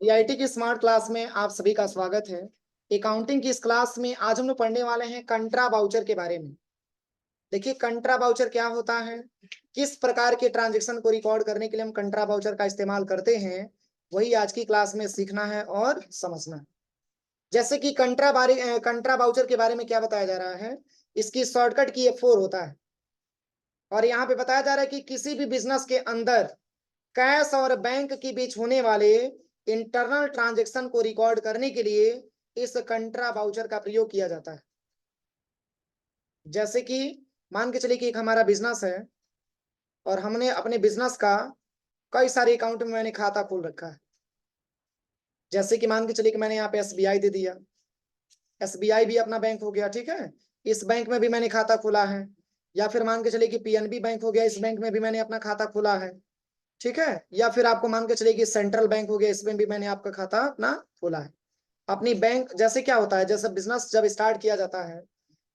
IIT की smart class में आप सभी का स्वागत है। अकाउंटिंग की इस क्लास में आज हम लोग पढ़ने वाले हैं कंट्रा वाउचर के बारे में। देखिए कंट्रा वाउचर क्या होता है, किस प्रकार के ट्रांजैक्शन को रिकॉर्ड करने के लिए हम कंट्रा वाउचर का इस्तेमाल करते हैं, वही आज की क्लास में सीखना है और समझना है। जैसे कि कंट्रा वाउचर के बारे में क्या बताया जा रहा है, इसकी शॉर्टकट की F4 होता है। और यहाँ पे बताया जा रहा है कि किसी भी बिजनेस के अंदर कैश और बैंक के बीच होने वाले इंटरनल ट्रांजैक्शन को रिकॉर्ड करने के लिए इस कंट्रा वाउचर का प्रयोग किया जाता है। जैसे कि मान के चलिए कि एक हमारा बिजनेस है और हमने अपने बिजनेस का कई सारे अकाउंट में मैंने खाता खोल रखा है। जैसे कि मान के चलिए कि मैंने यहाँ पे एसबीआई दे दिया, एसबीआई भी अपना बैंक हो गया, ठीक है। इस बैंक में भी मैंने खाता खोला है। या फिर मान के चलिए कि पीएनबी बैंक हो गया, इस बैंक में भी मैंने अपना खाता खोला है, ठीक है। या फिर आपको मान के चलिए कि सेंट्रल बैंक हो गया, इसमें भी मैंने आपका खाता अपना खोला है। अपनी बैंक जैसे क्या होता है, जैसे बिजनेस जब स्टार्ट किया जाता है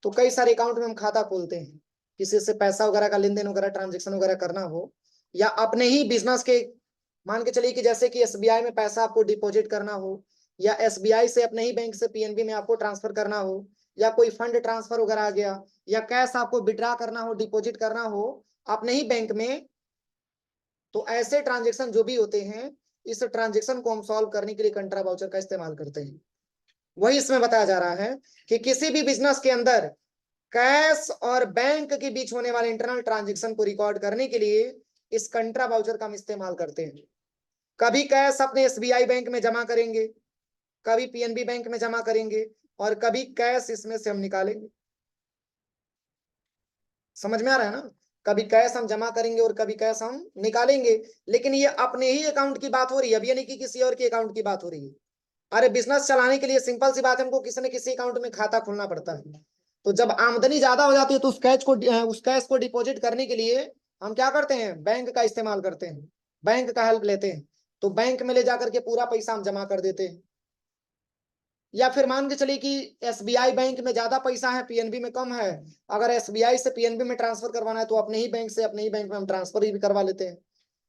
तो कई सारे अकाउंट में हम खाता खोलते हैं। किसी से पैसा वगैरह का लेन देन वगैरह ट्रांजेक्शन वगैरह करना हो, या अपने ही बिजनेस के मान के चलिए कि जैसे कि एसबीआई में पैसा आपको डिपॉजिट करना हो, या एसबीआई से अपने ही बैंक से पीएनबी में आपको ट्रांसफर करना हो, या कोई फंड ट्रांसफर वगैरह आ गया, या कैश आपको विड्रॉ करना हो, डिपॉजिट करना हो अपने ही बैंक में, तो ऐसे ट्रांजेक्शन जो भी होते हैं, इस ट्रांजेक्शन को हम सॉल्व करने के लिए कंट्रा वाउचर का इस्तेमाल करते हैं। वही इसमें बताया जा रहा है कि किसी भी बिजनेस के अंदर कैश और बैंक के बीच होने वाले इंटरनल ट्रांजैक्शन को रिकॉर्ड करने के लिए इस कंट्रा वाउचर का हम इस्तेमाल करते हैं। कभी कैश अपने एसबीआई बैंक में जमा करेंगे, कभी पीएनबी बैंक में जमा करेंगे, और कभी कैश इसमें से हम निकालेंगे। समझ में आ रहा है ना, कभी कैश हम जमा करेंगे और कभी कैश हम निकालेंगे। लेकिन ये अपने ही अकाउंट की बात हो रही है, अब ये नहीं कि किसी और के अकाउंट की बात हो रही है। अरे बिजनेस चलाने के लिए सिंपल सी बात है, हमको किसी न किसी अकाउंट में खाता खोलना पड़ता है। तो जब आमदनी ज्यादा हो जाती है तो उस कैश को डिपॉजिट करने के लिए हम क्या करते हैं, बैंक का इस्तेमाल करते हैं, बैंक का हेल्प लेते हैं। तो बैंक में ले जाकर के पूरा पैसा हम जमा कर देते हैं। या फिर मान के चलिए कि एसबीआई बैंक में ज्यादा पैसा है, पीएनबी में कम है। अगर एसबीआई से पीएनबी में ट्रांसफर करवाना है तो अपने ही बैंक से अपने ही बैंक में हम ट्रांसफर भी करवा लेते हैं।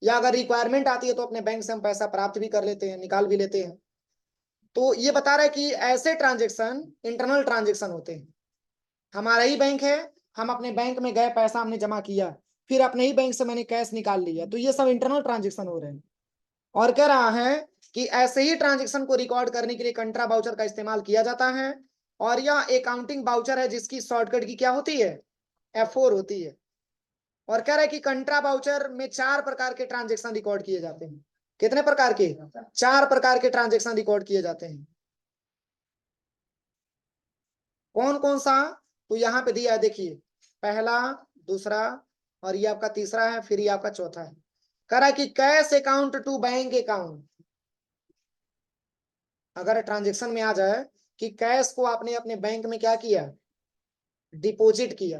या अगर रिक्वायरमेंट आती है तो अपने बैंक से हम पैसा प्राप्त भी कर लेते हैं, निकाल भी लेते हैं। तो ये बता रहा है कि ऐसे ट्रांजेक्शन इंटरनल ट्रांजेक्शन होते हैं। हमारा ही बैंक है, हम अपने बैंक में गए, पैसा हमने जमा किया, फिर अपने ही बैंक से मैंने कैश निकाल लिया, तो ये सब इंटरनल ट्रांजेक्शन हो रहे हैं। और कह रहा है कि ऐसे ही ट्रांजेक्शन को रिकॉर्ड करने के लिए कंट्रा वाउचर का इस्तेमाल किया जाता है। और यह अकाउंटिंग वाउचर है जिसकी शॉर्टकट की क्या होती है, F4 होती है। और कह रहा है कि कंट्रा वाउचर में 4 प्रकार के ट्रांजेक्शन रिकॉर्ड किए जाते हैं। कितने प्रकार के, 4 प्रकार के ट्रांजेक्शन रिकॉर्ड किए जाते हैं। कौन कौन सा, तो यहाँ पे दिया है देखिए, पहला, दूसरा, और ये आपका तीसरा है, फिर ये आपका चौथा है। कह रहा है कि cash account to bank account, अगर ट्रांजेक्शन में आ जाए कि कैश को आपने अपने बैंक में क्या किया, डिपॉजिट किया,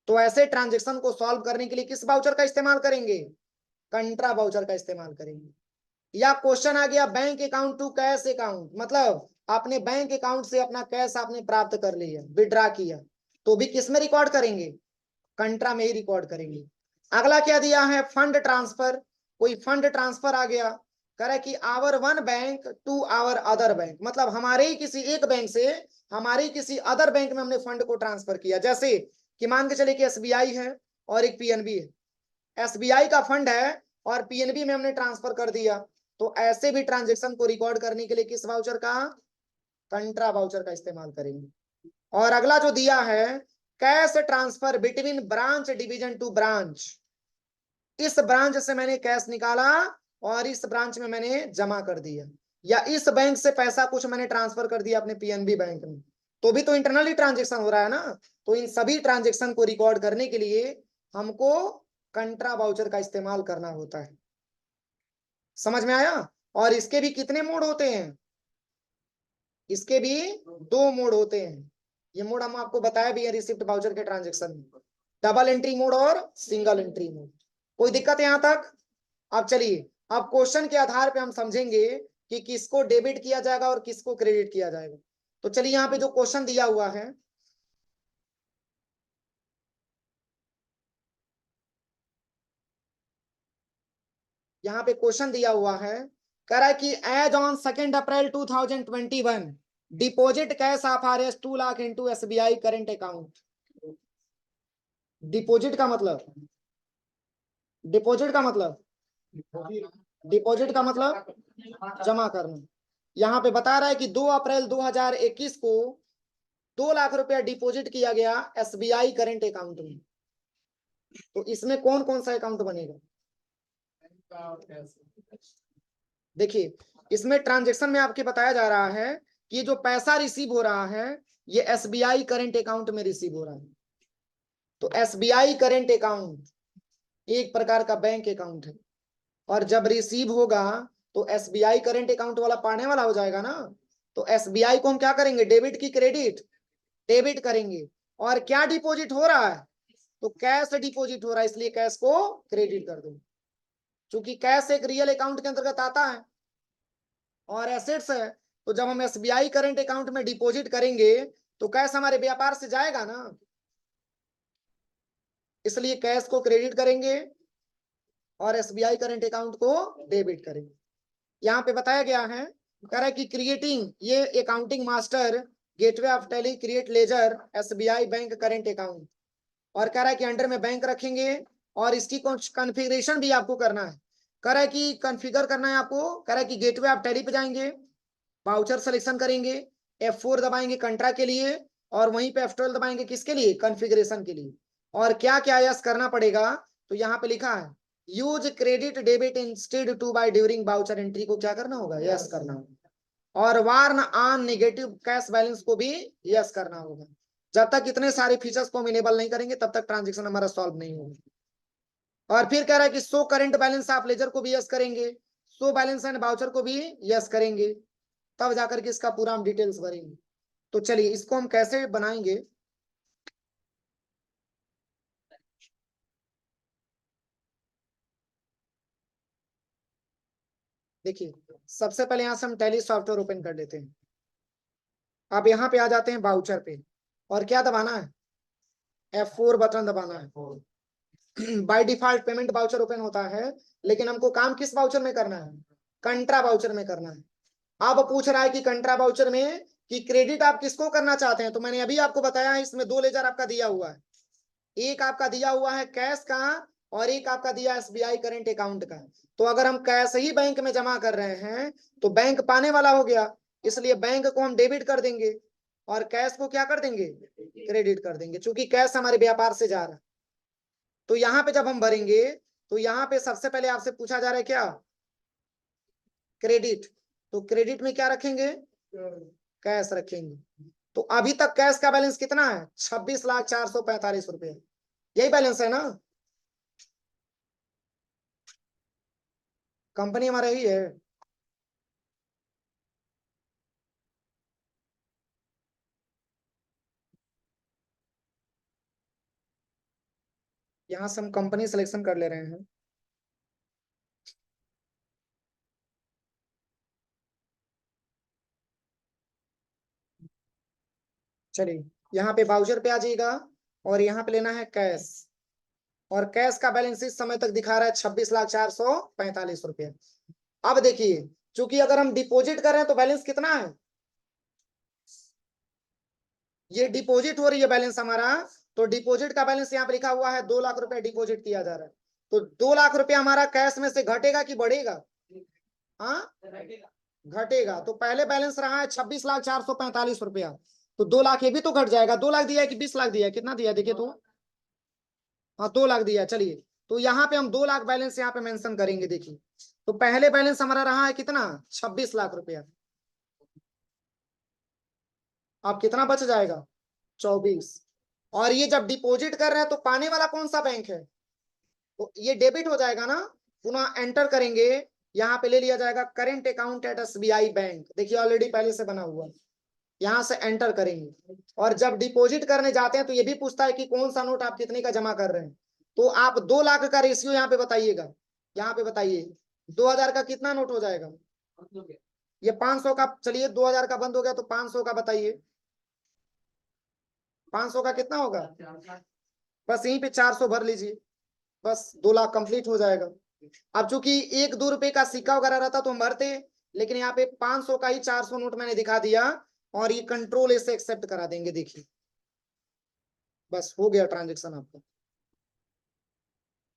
तो ऐसे ट्रांजेक्शन को सॉल्व करने के लिए किस वाउचर का इस्तेमाल करेंगे, कंट्रा वाउचर का इस्तेमाल करेंगे। या क्वेश्चन आ गया bank account to cash account, मतलब आपने बैंक अकाउंट से अपना कैश आपने प्राप्त कर लिया, विड्रॉ किया, तो भी किस में रिकॉर्ड करेंगे, कंट्रा में ही रिकॉर्ड करेंगे। अगला क्या दिया है, फंड ट्रांसफर, कोई फंड ट्रांसफर आ गया, करे कि our one bank to our other bank, मतलब हमारे ही किसी एक बैंक से हमारे ही किसी अदर बैंक में हमने फंड को ट्रांसफर किया। जैसे कि मान के चले कि एसबीआई है और एक पीएनबी है, एसबीआई का फंड है और पीएनबी में हमने ट्रांसफर कर दिया, तो ऐसे भी ट्रांजेक्शन को रिकॉर्ड करने के लिए किस वाउचर का, कंट्रा वाउचर का इस्तेमाल करेंगे। और अगला जो दिया है, cash transfer between branch division to branch, इस ब्रांच से मैंने कैश निकाला और इस ब्रांच में मैंने जमा कर दिया, या इस बैंक से पैसा कुछ मैंने ट्रांसफर कर दिया अपने पीएनबी बैंक में, तो भी तो इंटरनली ट्रांजेक्शन हो रहा है ना। तो इन सभी ट्रांजेक्शन को रिकॉर्ड करने के लिए हमको कंट्रा वाउचर का इस्तेमाल करना होता है। समझ में आया। और इसके भी कितने मोड होते हैं, इसके भी 2 मोड होते हैं। ये मोड हम आपको बताया भी है रिसिप्ट वाउचर के ट्रांजेक्शन में, डबल एंट्री मोड और सिंगल एंट्री मोड। कोई दिक्कत है यहां तक। अब चलिए, अब क्वेश्चन के आधार पे हम समझेंगे कि किसको डेबिट किया जाएगा और किसको क्रेडिट किया जाएगा। तो चलिए यहाँ पे जो क्वेश्चन दिया हुआ है, यहाँ पे क्वेश्चन दिया हुआ है कह रहा है कि as on 2 April 2021 deposit cash of RS 2 lakh into SBI current account. Deposit का मतलब, डिपॉजिट का मतलब, डिपॉजिट का मतलब जमा करना। यहाँ पे बता रहा है कि 2 अप्रैल 2021 को 2 लाख रुपया डिपॉजिट किया गया SBI करेंट अकाउंट में। तो इसमें कौन कौन सा अकाउंट बनेगा? देखिए, इसमें ट्रांजेक्शन में आपके बताया जा रहा है कि जो पैसा रिसीव हो रहा है ये SBI करेंट अकाउंट में रिसीव हो रहा है। तो SBI करेंट अकाउंट एक प्रकार का बैंक अकाउंट है, और जब रिसीव होगा तो SBI करेंट अकाउंट वाला पाने वाला हो जाएगा ना। तो SBI को हम क्या करेंगे, डेबिट की क्रेडिट? डेबिट करेंगे। और क्या डिपॉजिट हो रहा है? तो कैश डिपॉजिट हो रहा है, इसलिए कैश को क्रेडिट कर दो। चूंकि कैश एक रियल अकाउंट के अंतर्गत आता है और एसेट्स है, तो जब हम SBI करेंट अकाउंट में डिपॉजिट करेंगे तो कैश हमारे व्यापार से जाएगा ना, इसलिए कैश को क्रेडिट करेंगे और SBI करेंट अकाउंट को डेबिट करेंगे। यहाँ पे बताया गया है, कह रहा है कि क्रिएटिंग ये accounting master gateway of Tally create ledger SBI bank current account. और कह रहा है कि अंडर में बैंक रखेंगे और इसकी कॉन्फ़िगरेशन भी आपको करना है। कह रहा है कि कॉन्फ़िगर करना है आपको। कह रहा है कि गेटवे ऑफ टैली पे जाएंगे, वाउचर सिलेक्शन करेंगे, F4 दबाएंगे कंट्रा के लिए, और वहीं पे F12 दबाएंगे किसके लिए, कॉन्फ़िगरेशन के लिए। और क्या क्या यस करना पड़ेगा, तो यहाँ पे लिखा है use credit debit instead to by during voucher entry को क्या करना होगा, यस करना होगा। और warn on negative cash balance को भी यस करना होगा। जब तक इतने सारे फीचर्स को हम इनेबल नहीं करेंगे तब तक ट्रांजेक्शन हमारा सॉल्व नहीं होगा। और फिर कह रहा है कि show current balance of ledger को भी यस करेंगे, शो बैलेंस एंड वाउचर को भी यस करेंगे, तब जाकर के इसका पूरा हम डिटेल्स भरेंगे। तो चलिए इसको हम कैसे बनाएंगे। देखिए, सबसे पहले यहां से हम टैली सॉफ्टवेयर ओपन कर लेते हैं। अब यहाँ पे आ जाते हैं वाउचर पे, और क्या दबाना है, F4 बटन दबाना है। By default payment voucher open होता है, लेकिन हमको काम किस वाउचर में करना है, कंट्रा वाउचर में करना है। अब पूछ रहा है कि कंट्रा वाउचर में कि क्रेडिट आप किसको करना चाहते हैं, तो मैंने अभी आपको बताया है इसमें 2 लेजर आपका दिया हुआ है। एक आपका दिया हुआ है कैश का, और एक आपका दिया SBI करेंट अकाउंट का। तो अगर हम कैश ही बैंक में जमा कर रहे हैं तो बैंक पाने वाला हो गया, इसलिए बैंक को हम डेबिट कर देंगे और कैश को क्या कर देंगे, क्रेडिट कर देंगे, क्योंकि कैश हमारे व्यापार से जा रहा है। तो यहाँ पे जब हम भरेंगे तो यहाँ पे सबसे पहले आपसे पूछा जा रहा है क्या, क्रेडिट। तो क्रेडिट में क्या रखेंगे, कैश रखेंगे। तो अभी तक कैश का बैलेंस कितना है, 26,04,45 रुपए, यही बैलेंस है ना, कंपनी हमारा ही है। यहाँ से हम कंपनी सिलेक्शन कर ले रहे हैं। चलिए यहाँ पे वाउचर पे आ जाइएगा, और यहाँ पे लेना है कैश, और कैश का बैलेंस इस समय तक दिखा रहा है 26,04,45 रुपये। अब देखिए, चूंकि अगर हम डिपॉजिट कर रहे हैं तो बैलेंस कितना है, ये डिपॉजिट हो रही है बैलेंस हमारा। तो डिपॉजिट का बैलेंस यहाँ पे लिखा हुआ है 2 लाख रुपए डिपॉजिट किया जा रहा है। तो 2 लाख रुपया हमारा कैश में से घटेगा कि बढ़ेगा, हाँ घटेगा। तो पहले बैलेंस रहा है 26,04,45 रुपया, तो 2 लाख ये भी तो घट जाएगा। 2 लाख दिया है कि 20 लाख दिया है, कितना दिया है देखिए तो, हाँ 2 लाख दिया है। चलिए तो यहाँ पे हम 2 लाख बैलेंस यहाँ पे मेंशन करेंगे। देखिए तो पहले बैलेंस हमारा रहा है कितना, 26 लाख रुपया। अब कितना बच जाएगा, 24। और ये जब डिपॉजिट कर रहे हैं तो पाने वाला कौन सा बैंक है, तो ये डेबिट हो जाएगा ना। पुनः एंटर करेंगे, यहाँ पे ले लिया जाएगा current account at SBI bank. देखिए ऑलरेडी पहले से बना हुआ है, यहाँ से एंटर करेंगे। और जब डिपॉजिट करने जाते हैं तो ये भी पूछता है कि कौन सा नोट आप कितने का जमा कर रहे हैं। तो आप 2 लाख का रेशियो यहाँ पे बताइएगा। यहाँ पे बताइए 2,000 का कितना नोट हो जाएगा, ये 500 का। चलिए 2,000 का बंद हो गया, तो 500 का बताइए, 500 का कितना होगा, बस यहीं पे 400 भर लीजिए, बस 2 लाख कंप्लीट हो जाएगा। अब चूंकि 1-2 रुपए का सिक्का वगैरह रहता तो हम भरते, लेकिन यहाँ पे 500 का ही 400 नोट मैंने दिखा दिया और ये कंट्रोल ऐसे एक्सेप्ट करा देंगे। देखिए बस हो गया ट्रांजेक्शन आपका,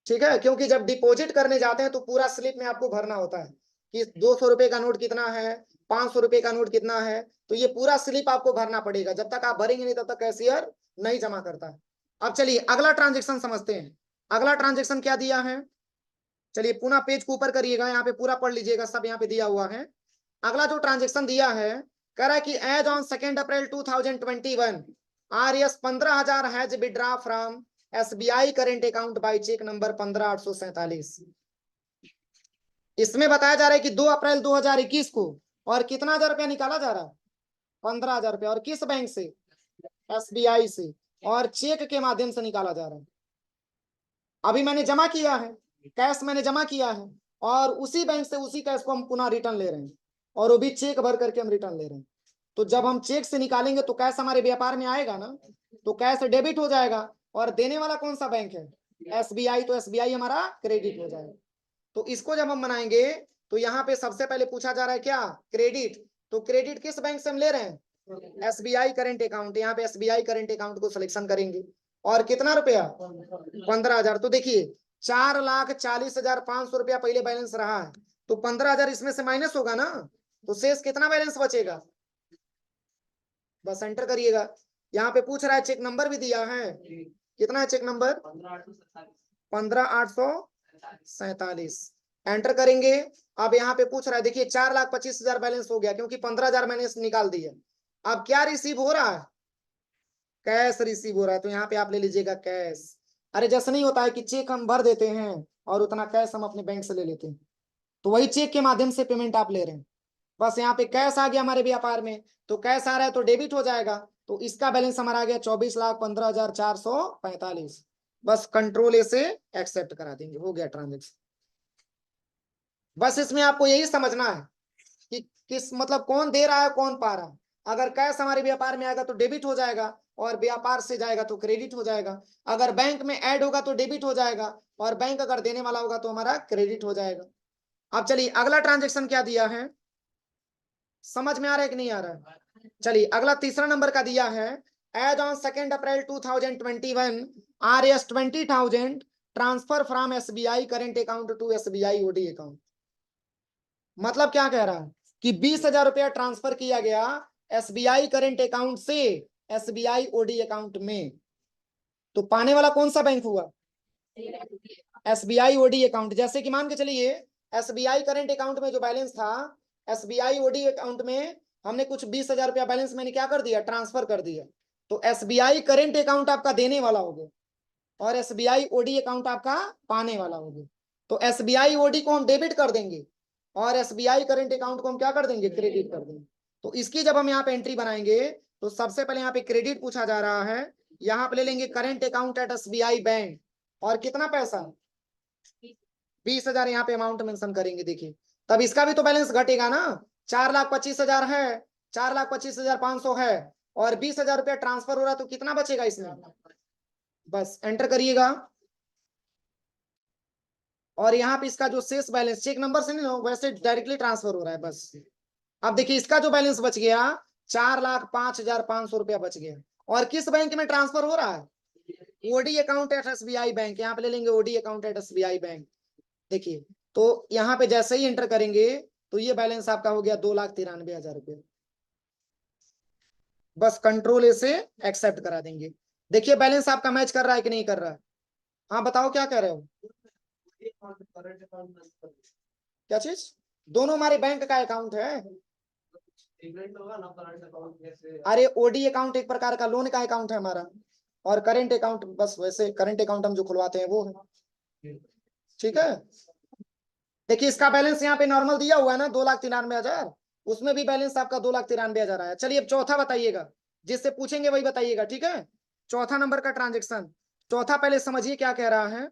ठीक है। क्योंकि जब डिपॉजिट करने जाते हैं तो पूरा स्लिप में आपको भरना होता है कि 200 रुपए का नोट कितना है, 500 रुपए का नोट कितना है, तो ये पूरा स्लिप आपको भरना पड़ेगा। जब तक आप भरेंगे नहीं तब तक कैशियर नहीं जमा करता है। अब चलिए अगला ट्रांजेक्शन समझते हैं। अगला ट्रांजेक्शन क्या दिया है, चलिए पुनः पेज को ऊपर करिएगा, यहाँ पे पूरा पढ़ लीजिएगा, सब यहाँ पे दिया हुआ है। अगला जो ट्रांजेक्शन दिया है, कह रहा है कि as on 2 April 2021 RS 15,000 has withdraw from SBI current account by cheque number 15,847। इसमें बताया जा रहा है कि 2 अप्रैल 2021 को और कितना हजार रुपया निकाला जा रहा है, 15,000 रुपया, और किस बैंक से, SBI से, और चेक के माध्यम से निकाला जा रहा है। अभी मैंने जमा किया है, कैश मैंने जमा किया है, और उसी बैंक से उसी कैश को हम पुनः रिटर्न ले रहे हैं, और वो भी चेक भर करके हम रिटर्न ले रहे हैं। तो जब हम चेक से निकालेंगे तो कैश हमारे व्यापार में आएगा ना, तो कैश डेबिट हो जाएगा, और देने वाला कौन सा बैंक है, SBI, तो SBI हमारा क्रेडिट हो जाएगा। तो इसको जब हम बनाएंगे तो यहाँ पे सबसे पहले पूछा जा रहा है क्या, क्रेडिट। तो क्रेडिट किस बैंक से हम ले रहे हैं, SBI करेंट अकाउंट। यहाँ पे SBI करेंट अकाउंट को सिलेक्शन करेंगे, और कितना रुपया, 15,000। तो देखिए 4,40,500 रुपया पहले बैलेंस रहा है, तो 15,000 इसमें से माइनस होगा ना, तो शेष कितना बैलेंस बचेगा, बस एंटर करिएगा। यहाँ पे पूछ रहा है, चेक नंबर भी दिया है, कितना है चेक नंबर, 15,847, एंटर करेंगे। अब यहाँ पे पूछ रहा है, देखिए 4,25,000 बैलेंस हो गया, क्योंकि 15,000 मैंने निकाल दिया। अब क्या रिसीव हो रहा है, कैश रिसीव हो रहा है, तो यहाँ पे आप ले लीजिएगा कैश। अरे जैसे नहीं होता है कि चेक हम भर देते हैं और उतना कैश हम अपने बैंक से ले लेते हैं, तो वही चेक के माध्यम से पेमेंट आप ले रहे हैं। बस यहाँ पे कैश आ गया हमारे व्यापार में, तो कैश आ रहा है तो डेबिट हो जाएगा, तो इसका बैलेंस हमारा आ गया 24,15,445। बस कंट्रोल ए से एक्सेप्ट करा देंगे, हो गया ट्रांजेक्शन। बस इसमें आपको यही समझना है कि किस मतलब कौन दे रहा है कौन पा रहा है। अगर कैश हमारे व्यापार में आएगा तो डेबिट हो जाएगा, और व्यापार से जाएगा तो क्रेडिट हो जाएगा। अगर बैंक में ऐड होगा तो डेबिट हो जाएगा, और बैंक अगर देने वाला होगा तो हमारा क्रेडिट हो जाएगा। अब चलिए अगला ट्रांजेक्शन क्या दिया है, समझ में आ रहा है कि नहीं आ रहा है। चलिए अगला तीसरा नंबर का दिया है, as on 2 April 2021 RS 20,000 transfer from SBI current account to SBI OD account. मतलब क्या कह रहा है कि 20,000 रुपया ट्रांसफर किया गया SBI करेंट अकाउंट से SBI OD अकाउंट में। तो पाने वाला कौन सा बैंक हुआ, SBI OD अकाउंट। जैसे कि मान के चलिए SBI करेंट अकाउंट में जो बैलेंस था, SBI OD अकाउंट में हमने कुछ 20,000 रुपया बैलेंस मैंने क्या कर दिया, ट्रांसफर कर दिया। तो SBI करेंट अकाउंट आपका देने वाला हो गया, और SBI OD अकाउंट आपका पाने वाला हो गया। तो SBI OD को हम डेबिट कर देंगे, और SBI करेंट अकाउंट को हम क्या कर देंगे, क्रेडिट कर देंगे। तो इसकी जब हम यहाँ पे एंट्री बनाएंगे तो सबसे पहले यहाँ पे क्रेडिट पूछा जा रहा है, यहाँ पे ले लेंगे current account at SBI bank, और कितना पैसा, 20,000 यहाँ पे अमाउंट मेंशन करेंगे। देखिए तब इसका भी तो बैलेंस घटेगा ना, 4,25,000 है, 4,25,500 है, और 20,000 रुपया ट्रांसफर हो रहा है, तो कितना बचेगा इसमें, बस एंटर करिएगा। और यहाँ पे इसका जो शेष बैलेंस चेक नंबर से नहीं हो, वैसे डायरेक्टली ट्रांसफर हो रहा है बस। अब देखिए इसका जो बैलेंस बच गया 4,05,500 रुपया बच गया, और किस बैंक में ट्रांसफर हो रहा है, OD account at SBI bank. यहाँ पे ले लेंगे OD account at SBI bank. देखिए तो यहाँ पे जैसे ही एंटर करेंगे तो ये बैलेंस आपका हो गया 2,93,000 रुपये। बस कंट्रोल ए से एक्सेप्ट करा देंगे। देखिए बैलेंस आपका मैच कर रहा है कि नहीं कर रहा है, हाँ बताओ क्या कह रहे हो, क्या चीज, दोनों हमारे बैंक का अकाउंट है। अरे OD अकाउंट एक प्रकार का लोन का अकाउंट है हमारा, और करेंट अकाउंट बस वैसे करेंट अकाउंट हम जो खुलवाते हैं वो है, ठीक है। देखिए इसका बैलेंस यहाँ पे नॉर्मल दिया हुआ है ना 2,93,000, उसमें भी बैलेंस आपका 2,93,000 आया। चलिए अब चौथा बताइएगा, जिससे पूछेंगे वही बताइएगा, ठीक है। चौथा नंबर का ट्रांजेक्शन, चौथा पहले समझिए क्या कह रहा है।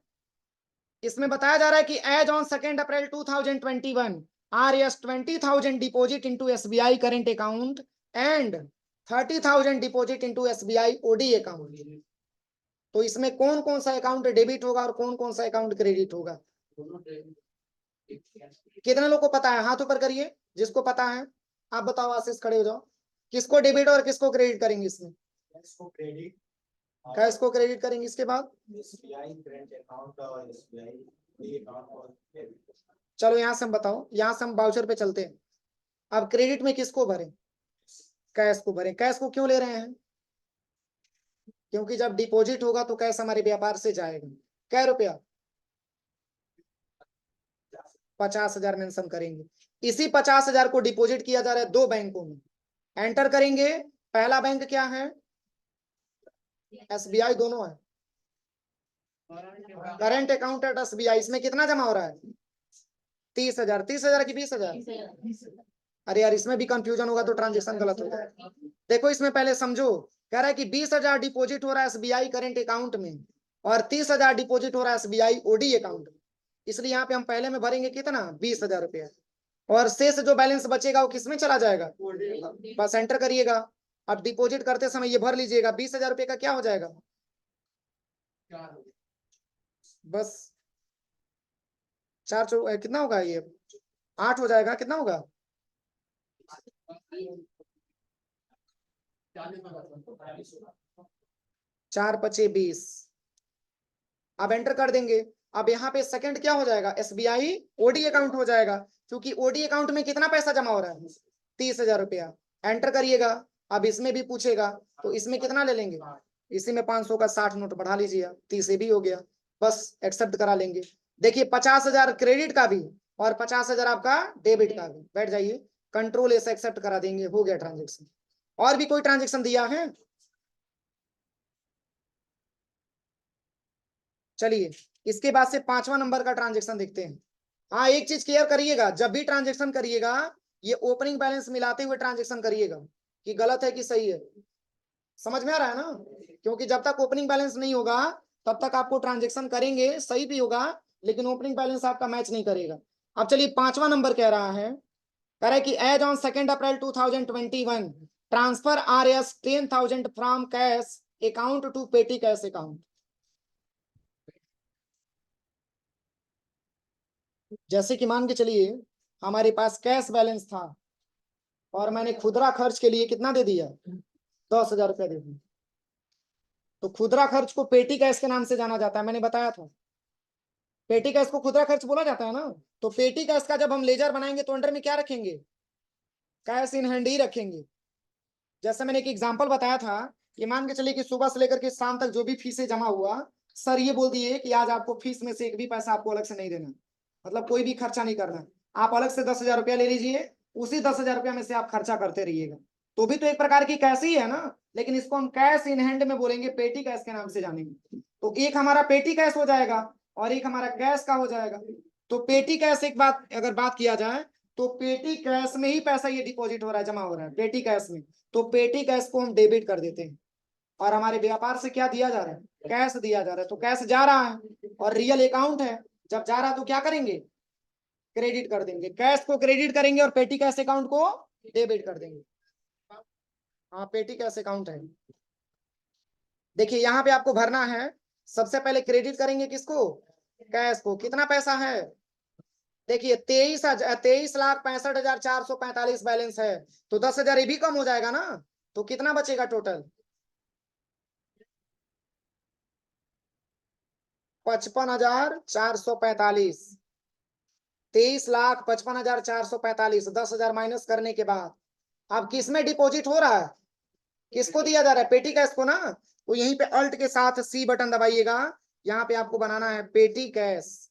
इसमें बताया जा रहा है कि as on 2 April 2021 RS 20,000 deposit into SBI current account and 30,000 deposit into SBI OD account. तो इसमें कौन कौन सा अकाउंट डेबिट होगा और कौन कौन सा अकाउंट क्रेडिट होगा, कितने लोग को पता है? हाथ ऊपर करिए जिसको पता है। आप बताओ, आशीष खड़े हो जाओ। किसको डेबिट और किसको क्रेडिट करेंगे इसमें? कैश को क्रेडिट करेंगे, इसके बाद चलो यहाँ से हम बताओ, यहाँ से हम वाउचर पे चलते हैं। अब क्रेडिट में किसको भरें? कैश को भरें। कैश को क्यों ले रहे हैं? क्योंकि जब डिपॉजिट होगा तो कैश हमारे व्यापार से जाएगा। क्या रुपया? 50,000 मेंशन करेंगे। इसी 50,000 को डिपॉजिट किया जा रहा है 2 बैंकों में। एंटर करेंगे। पहला बैंक क्या है? एसबीआई। दोनों है। Current account at SBI. इसमें कितना जमा हो रहा है? 30,000। 30,000 की 20,000? अरे यार, इसमें भी कंफ्यूजन होगा तो ट्रांजेक्शन गलत होगा। देखो, इसमें पहले समझो। कह रहा है कि 20,000 डिपॉजिट हो रहा है एसबीआई करंट अकाउंट में और 30,000 डिपॉजिट हो रहा है एसबीआई ओडी अकाउंट में। इसलिए यहाँ पे हम पहले में भरेंगे कितना? 20,000 रुपया। और शेष जो बैलेंस बचेगा वो किसमें चला जाएगा? बस एंटर करिएगा। अब डिपॉजिट करते समय ये भर लीजिएगा। 20,000 रुपये का क्या हो जाएगा? बस 4 कितना होगा ये? 8 हो जाएगा। कितना होगा? 4 पचे 20। अब एंटर कर देंगे। अब यहाँ पे सेकंड क्या हो जाएगा? एसबीआई ओडी अकाउंट हो जाएगा, क्योंकि ओडी अकाउंट में कितना पैसा जमा हो रहा है? 30,000 रुपया। एंटर करिएगा। अब इसमें भी पूछेगा तो इसमें कितना ले लेंगे? इसी में 500 का 60 नोट बढ़ा लीजिए। 30 भी हो गया। बस एक्सेप्ट करा लेंगे। देखिए, 50,000 क्रेडिट का भी और 50,000 आपका डेबिट का भी। बैठ जाइए। कंट्रोल ऐसे एक्सेप्ट करा देंगे। हो गया ट्रांजेक्शन। और भी कोई ट्रांजेक्शन दिया है? चलिए, इसके बाद से 5वां नंबर का ट्रांजेक्शन देखते हैं। हाँ, एक चीज क्लियर करिएगा, जब भी ट्रांजेक्शन करिएगा ये ओपनिंग बैलेंस मिलाते हुए ट्रांजेक्शन करिएगा, कि गलत है कि सही है। समझ में आ रहा है ना? क्योंकि जब तक ओपनिंग बैलेंस नहीं होगा तब तक आपको ट्रांजेक्शन करेंगे सही भी होगा, लेकिन ओपनिंग बैलेंस आपका मैच नहीं करेगा। अब चलिए, 5वां नंबर कह रहा है। कह रहा है कि as on 2 April 2021 transfer R S 10,000 from cash account to petty cash account. जैसे कि मान के चलिए हमारे पास कैश बैलेंस था और मैंने खुदरा खर्च के लिए कितना दे दिया? 10,000 रुपया दे दिया। तो खुदरा खर्च को पेटी कैश के नाम से जाना जाता है, मैंने बताया था। पेटी कैश को खुदरा खर्च बोला जाता है ना। तो पेटी कैश का जब हम लेजर बनाएंगे तो अंडर में क्या रखेंगे? कैश इन हैंड ही रखेंगे। जैसे मैंने एक एग्जांपल बताया था कि मान के चलिए कि सुबह से लेकर के शाम तक जो भी फीसें जमा हुआ, सर ये बोल दिए कि आज आपको फीस में से एक भी पैसा आपको अलग से नहीं देना, मतलब कोई भी खर्चा नहीं करना। आप अलग से 10,000 रुपया ले लीजिए, उसी 10,000 रुपया में से आप खर्चा करते रहिएगा। तो भी तो एक प्रकार की कैश ही है ना, लेकिन इसको हम कैश इन हैंड में बोलेंगे, पेटी कैश के नाम से जानेंगे। तो एक हमारा पेटी कैश हो जाएगा और एक हमारा कैश का हो जाएगा। तो पेटी कैश, एक बात अगर बात किया जाए तो पेटी कैश में ही पैसा ये डिपॉजिट हो रहा है, जमा हो रहा है पेटी कैश में। तो पेटी कैश को हम डेबिट कर देते हैं और हमारे व्यापार से क्या दिया जा रहा है? कैश दिया जा रहा है। तो कैश जा रहा है और रियल अकाउंट है, जब जा रहा है तो क्या करेंगे? क्रेडिट कर देंगे। कैश को क्रेडिट करेंगे और पेटी कैश अकाउंट को डेबिट कर देंगे। हाँ, पेटी कैश अकाउंट है। देखिए, यहाँ पे आपको भरना है। सबसे पहले क्रेडिट करेंगे किसको? कैश को। कितना पैसा है? देखिए, 23,65,445 बैलेंस है। तो 10,000 ये भी कम हो जाएगा ना। तो कितना बचेगा टोटल? 55,445। 23,55,445। 10,000 माइनस करने के बाद अब किस में डिपॉजिट हो रहा है? किसको दिया जा रहा है? पेटी कैश को ना। तो यहीं पे अल्ट के साथ सी बटन दबाइएगा। यहाँ पे आपको बनाना है पेटी कैश।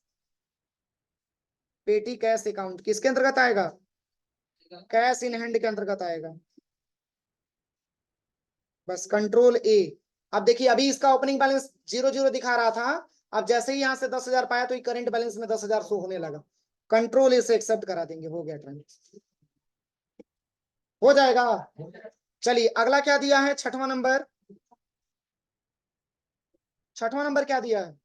पेटी कैश अकाउंट किसके अंतर्गत आएगा? कैश इन हैंड के अंतर्गत आएगा। बस कंट्रोल ए। अब देखिए, अभी इसका ओपनिंग बैलेंस 0 0 दिखा रहा था। अब जैसे ही यहाँ से 10,000 पाया तो करंट बैलेंस में 10,000 शो होने लगा। कंट्रोल ए से एक्सेप्ट करा देंगे। हो गया ट्रांजेक्शन। हो जाएगा। चलिए, अगला क्या दिया है? 6वां नंबर। 6वां नंबर क्या दिया है?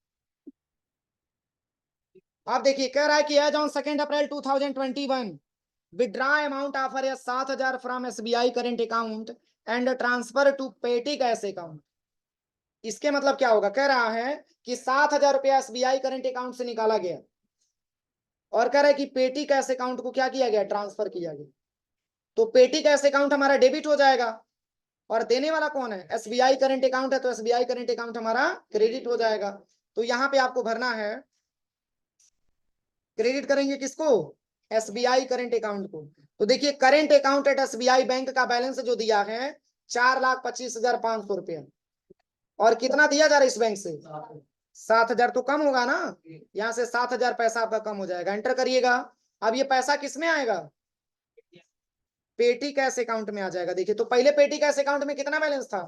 आप देखिए, कह रहा है कि as on 2 April 2021 withdraw amount offer है 7,000 from SBI current account and transfer to petty cash account. इसके मतलब क्या होगा? कह रहा है कि 7,000 रुपया एसबीआई करंट अकाउंट से निकाला गया और कह रहा है कि पेटी कैश अकाउंट को क्या किया गया, ट्रांसफर किया गया। तो पेटी कैश अकाउंट हमारा डेबिट हो जाएगा और देने वाला कौन है, एसबीआई करंट अकाउंट है, तो एसबीआई करंट अकाउंट हमारा क्रेडिट हो जाएगा। तो यहाँ पे आपको भरना है, क्रेडिट करेंगे किसको, एसबीआई करंट अकाउंट को। तो देखिए current account at SBI bank का बैलेंस जो दिया है 4,25,500 रुपया, और कितना दिया जा रहा है इस बैंक से, 7,000। तो कम होगा ना, यहाँ से 7,000 पैसा आपका कम हो जाएगा, एंटर करिएगा। अब ये पैसा किस में आएगा, पेटी कैश अकाउंट में आ जाएगा। देखिए तो पहले पेटी कैश अकाउंट में कितना बैलेंस था,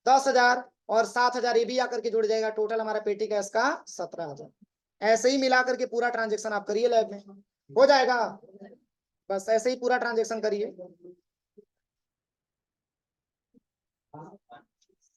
10,000, और 7,000 ये भी आकर के जुड़ जाएगा, टोटल हमारा पेटी कैश का 17,000। ऐसे ही मिला करके पूरा ट्रांजेक्शन आप करिए लैब में, हो जाएगा। बस ऐसे ही पूरा ट्रांजेक्शन करिए।